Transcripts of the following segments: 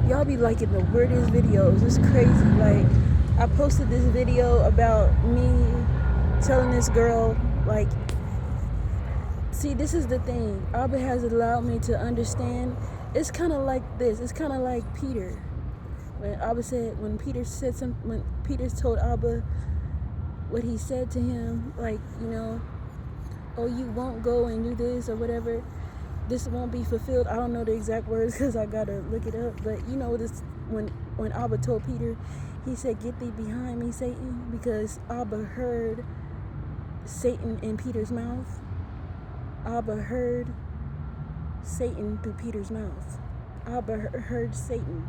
Y'all be liking the weirdest videos. It's crazy. Like, I posted this video about me telling this girl, like, see, this is the thing. Abba has allowed me to understand. It's kind of like this. It's kind of like Peter. When Peter told Abba what he said to him, like, oh, you won't go and do this or whatever. This won't be fulfilled. I don't know the exact words because I gotta look it up. But this when Abba told Peter, he said, "Get thee behind me, Satan," because Abba heard Satan in Peter's mouth. Abba heard Satan through Peter's mouth. Abba heard Satan.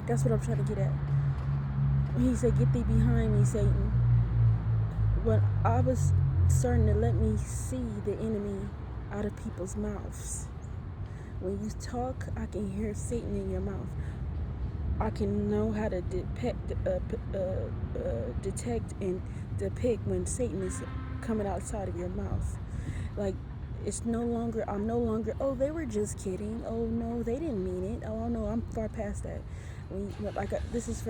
That's what I'm trying to get at. When he said, "Get thee behind me, Satan," when Abba's starting to let me see the enemy out of people's mouths. When you talk, I can hear Satan in your mouth. I can know how to detect and depict when Satan is coming outside of your mouth. Like, I'm no longer, oh, they were just kidding. Oh, no, they didn't mean it. Oh, no, I'm far past that. This is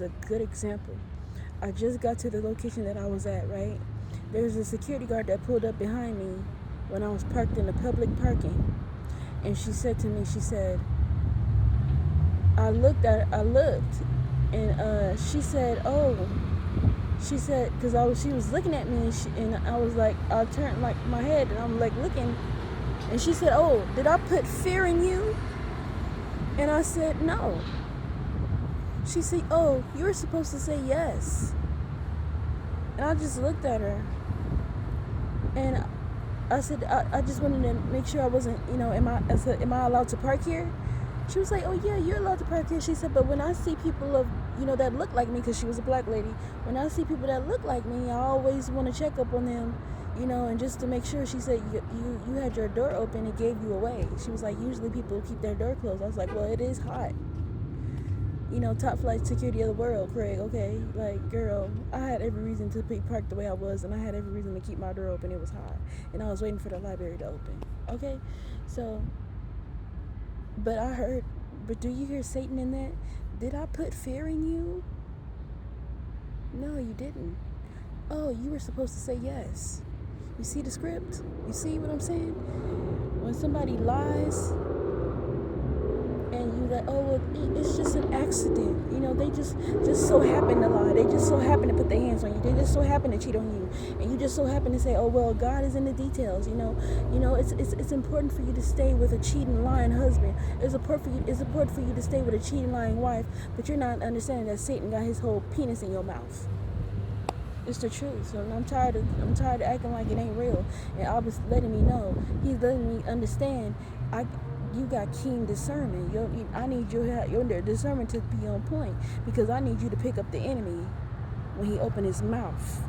a good example. I just got to the location that I was at, right? There's a security guard that pulled up behind me when I was parked in the public parking. And she said to me, I looked, and she said, because she was looking at me, and I was like, I turned like my head, and I'm like looking, and she said, "Oh, did I put fear in you?" And I said, "No." She said, "Oh, you were supposed to say yes." And I just looked at her, and I said, I just wanted to make sure I wasn't, I said, "Am I allowed to park here?" She was like, "Oh yeah, you're allowed to park here." She said, "But when I see people that look like me," because she was a black lady, "when I see people that look like me, I always want to check up on them, and just to make sure." She said, you had your door open, it gave you away. She was like, "Usually people keep their door closed." I was like, "Well, it is hot. Top flight security of the world, Craig, okay? Like, girl, I had every reason to be parked the way I was, and I had every reason to keep my door open. It was hot, and I was waiting for the library to open, okay? So, but do you hear Satan in that? Did I put fear in you? No, you didn't. Oh, you were supposed to say yes. You see the script? You see what I'm saying? When somebody lies, and you like, oh, well, it's just an accident. They just so happen to lie. They just so happen to put their hands on you. They just so happen to cheat on you, and you just so happen to say, "Oh, well, God is in the details." It's important for you to stay with a cheating, lying husband. It's important for you to stay with a cheating, lying wife. But you're not understanding that Satan got his whole penis in your mouth. It's the truth. So I'm tired of acting like it ain't real. And I was letting me know. He's letting me understand. You got keen discernment. I need your discernment to be on point, because I need you to pick up the enemy when he opened his mouth.